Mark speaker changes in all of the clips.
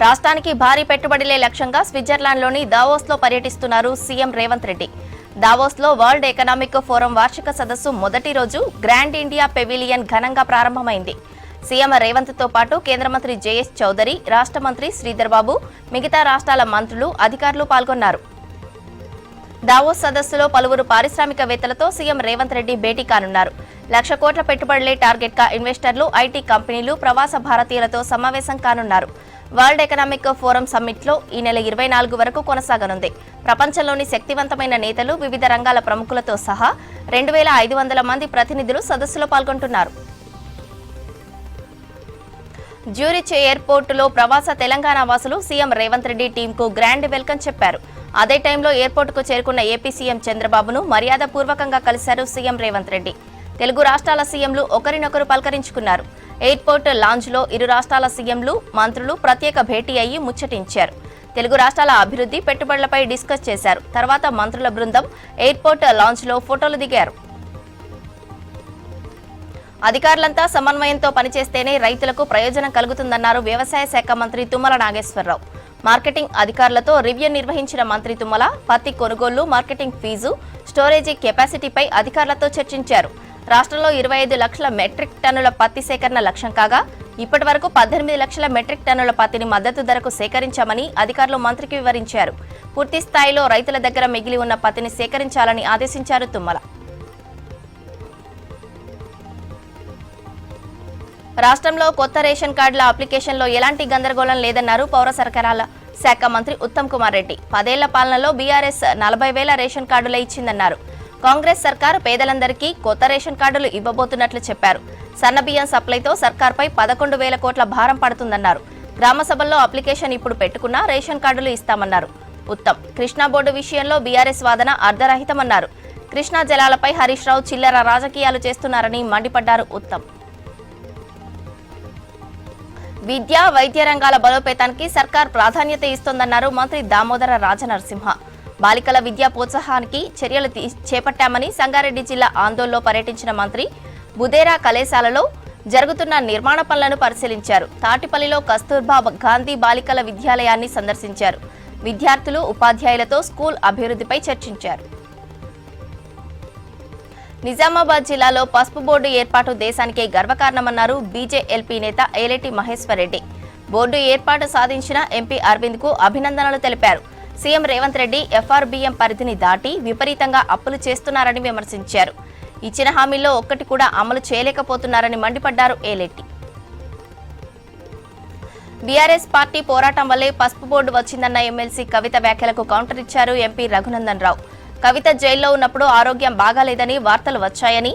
Speaker 1: రాష్ట్రానికి భారీ పెట్టుబడులే లక్ష్యంగా స్విట్జర్లాండ్లోని దావోస్లో పర్యటిస్తున్నారు సీఎం రేవంత్ రెడ్డి. దావోస్లో వరల్డ్ ఎకనామిక్ ఫోరం వార్షిక సదస్సు మొదటి రోజు గ్రాండ్ ఇండియా పెవిలియన్ ఘనంగా ప్రారంభమైంది. సీఎం రేవంత్తో పాటు కేంద్ర మంత్రి జేఎస్ చౌదరి, రాష్ట్ర మంత్రి శ్రీధర్ బాబు, మిగతా రాష్ట్రాల మంత్రులు, అధికారులు పాల్గొన్నారు. దావోస్ సదస్సులో పలువురు పారిశ్రామికవేత్తలతో సీఎం రేవంత్ రెడ్డి భేటీ కానున్నారు. 1,00,000 కోట్ల పెట్టుబడులే టార్గెట్గా ఇన్వెస్టర్లు, ఐటీ కంపెనీలు, ప్రవాస భారతీయులతో సమావేశం కానున్నారు. వరల్డ్ ఎకనామిక్ ఫోరం సమ్మిట్లో ఈ నెల 24 వరకు కొనసాగనుంది. ప్రపంచంలోని శక్తివంతమైన నేతలు, వివిధ రంగాల ప్రముఖులతో సహా 2,500 మంది ప్రతినిధులు సదస్సులో పాల్గొంటున్నారు. జ్యూరిచ్ ఎయిర్పోర్టులో ప్రవాస తెలంగాణ వాసులు సీఎం రేవంత్ రెడ్డి టీంకు గ్రాండ్ వెల్కమ్ చెప్పారు. అదే టైంలో ఎయిర్పోర్టుకు చేరుకున్న ఏపీ సీఎం చంద్రబాబును మర్యాదపూర్వకంగా కలిశారు సీఎం రేవంత్ రెడ్డి. తెలుగు రాష్ట్రాల సీఎంలు ఒకరినొకరు పలకరించుకున్నారు. ఎయిర్పోర్ట్ లాంజ్లో ఇరు రాష్ట్రాల సీఎంలు, మంత్రులు ప్రత్యేక భేటీ అయ్యి ముచ్చటించారు. తెలుగు రాష్ట్రాల అభివృద్ధి, పెట్టుబడులపై డిస్కస్ చేశారు. తర్వాత మంత్రుల బృందం ఎయిర్పోర్ట్ లాంజ్లో ఫోటోలు దిగారు. అధికారులంతా సమన్వయంతో పనిచేస్తేనే రైతులకు ప్రయోజనం కలుగుతుందన్నారు వ్యవసాయ శాఖ మంత్రి తుమ్మల నాగేశ్వరరావు. మార్కెటింగ్ అధికారులతో రివ్యూ నిర్వహించిన మంత్రి తుమ్మల పత్తి కొనుగోలు, మార్కెటింగ్ ఫీజు, స్టోరేజీ కెపాసిటీపై అధికారులతో చర్చించారు. రాష్ట్రంలో 25 లక్షల మెట్రిక్ టన్నుల పత్తి సేకరణ లక్ష్యం కాగా ఇప్పటి వరకు 18 లక్షల మెట్రిక్ టన్నుల పత్తిని మద్దతు ధరకు సేకరించామని అధికారులు మంత్రికి వివరించారు. పూర్తి స్థాయిలో రైతుల దగ్గర మిగిలి ఉన్న పత్తిని సేకరించాలని ఆదేశించారు తుమ్మల. రాష్ట్రంలో కొత్త రేషన్ కార్డుల అప్లికేషన్లో ఎలాంటి గందరగోళం లేదన్నారు పౌర సరఫరాల శాఖ మంత్రి ఉత్తమ్ కుమార్ రెడ్డి. 10 ఏళ్ల పాలనలో బీఆర్ఎస్ 40,000 రేషన్ కార్డులు ఇచ్చిందన్నారు. కాంగ్రెస్ సర్కారు పేదలందరికీ కొత్త రేషన్ కార్డులు ఇవ్వబోతున్నట్లు చెప్పారు. సన్నబియ్యం సప్లైతో సర్కార్పై 11,000 కోట్ల భారం పడుతుందన్నారు. గ్రామ సభల్లో అప్లికేషన్ ఇప్పుడు పెట్టుకున్నా రేషన్ కార్డులు ఇస్తామన్నారు ఉత్తమ్. కృష్ణా బోర్డు విషయంలో బీఆర్ఎస్ వాదన అర్ధరహితమన్నారు. కృష్ణా జలాలపై హరీష్ రావు చిల్లర రాజకీయాలు చేస్తున్నారని మండిపడ్డారు ఉత్తమ్. విద్య, వైద్య రంగాల బలోపేతానికి సర్కార్ ప్రాధాన్యత ఇస్తోందన్నారు మంత్రి దామోదర రాజనరసింహ. బాలికల విద్యా ప్రోత్సాహానికి చర్యలు చేపట్టామని సంగారెడ్డి జిల్లా ఆందోళనలో పర్యటించిన మంత్రి బుదేరా కళాశాలలో జరుగుతున్న నిర్మాణ పనులను పరిశీలించారు. తాటిపల్లిలో కస్తూర్బా గాంధీ బాలికల విద్యాలయాన్ని సందర్శించారు. విద్యార్థులు, ఉపాధ్యాయులతో స్కూల్ అభివృద్ధిపై చర్చించారు. నిజామాబాద్ జిల్లాలో పసుపు బోర్డు ఏర్పాటు దేశానికే గర్వకారణమన్నారు బీజేఎల్పీ నేత ఏలేటి మహేశ్వర్ రెడ్డి. బోర్డు ఏర్పాటు సాధించిన ఎంపీ అరవింద్ కు అభినందనలు తెలిపారు. సీఎం రేవంత్ రెడ్డి ఎఫ్ఆర్బీఎం పరిధిని దాటి విపరీతంగా అప్పులు చేస్తున్నారని విమర్శించారు. ఇచ్చిన హామీల్లో ఒక్కటి కూడా అమలు చేయలేకపోతున్నారని మండిపడ్డారు ఏలేటి. బీఆర్ఎస్ పార్టీ పోరాటం వల్లే పసుపు బోర్డు వచ్చిందన్న ఎమ్మెల్సీ కవిత వ్యాఖ్యలకు కౌంటర్ ఇచ్చారు ఎంపీ రఘునందన్ రావు. కవిత జైల్లో ఉన్నప్పుడు ఆరోగ్యం బాగాలేదని వార్తలు వచ్చాయని,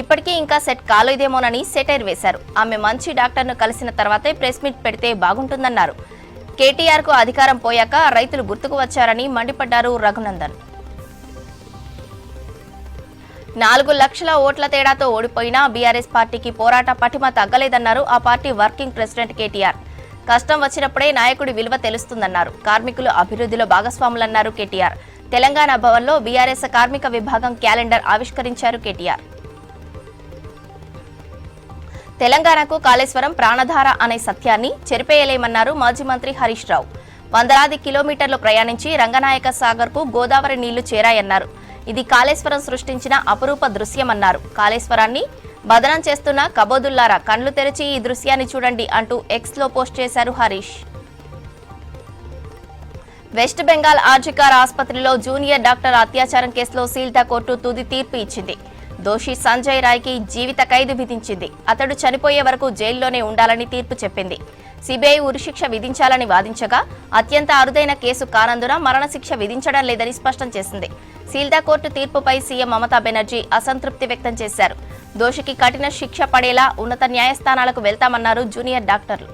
Speaker 1: ఇప్పటికీ ఇంకా సెట్ కాలేదేమోనని సెటైర్ వేశారు. ఆమె మంచి డాక్టర్ను కలిసిన తర్వాతే ప్రెస్ మీట్ పెడితే బాగుంటుందన్నారు. కేటీఆర్ కు అధికారం పోయాక రైతులు గుర్తుకు వచ్చారని మండిపడ్డారు రఘునందన్. 4 లక్షల ఓట్ల తేడాతో ఓడిపోయినా బీఆర్ఎస్ పార్టీకి పోరాట పటిమ తగ్గలేదన్నారు ఆ పార్టీ వర్కింగ్ ప్రెసిడెంట్ కేటీఆర్. కష్టం వచ్చినప్పుడే నాయకుడి విలువ తెలుస్తుందన్నారు. కార్మికులు అభివృద్ధిలో భాగస్వాములన్నారు కేటీఆర్. తెలంగాణ భవన్లో బీఆర్ఎస్ కార్మిక విభాగం క్యాలెండర్ ఆవిష్కరించారు కేటీఆర్. తెలంగాణకు కాళేశ్వరం ప్రాణధార అనే సత్యాన్ని చెరిపేయలేమన్నారు మాజీ మంత్రి హరీష్ రావు. వందలాది కిలోమీటర్లు ప్రయాణించి రంగనాయక సాగర్ కు గోదావరి నీళ్లు చేరాయన్నారు. ఇది కాళేశ్వరం సృష్టించిన అపురూప దృశ్యమన్నారు. కాళేశ్వరాన్ని బదనం చేస్తున్న కబోదుల్లారా కండ్లు తెరిచి ఈ దృశ్యాన్ని చూడండి అంటూ ఎక్స్ లో పోస్ట్ చేశారు హరీష్. వెస్ట్ బెంగాల్ ఆర్జికార్ ఆసుపత్రిలో జూనియర్ డాక్టర్ అత్యాచారం కేసులో సీల్దా కోర్టు తుది తీర్పు ఇచ్చింది. దోషి సంజయ్ రాయ్కి జీవిత ఖైదు విధించింది. అతడు చనిపోయే వరకు జైల్లోనే ఉండాలని తీర్పు చెప్పింది. సిబిఐ ఉరిశిక్ష విధించాలని వాదించగా అత్యంత అరుదైన కేసు కానందున మరణశిక్ష విధించడం లేదని స్పష్టం చేసింది. సీల్దా కోర్టు తీర్పుపై సీఎం మమతా బెనర్జీ అసంతృప్తి వ్యక్తం చేశారు. దోషికి కఠిన శిక్ష పడేలా ఉన్నత న్యాయస్థానాలకు వెళ్తామన్నారు జూనియర్ డాక్టర్లు.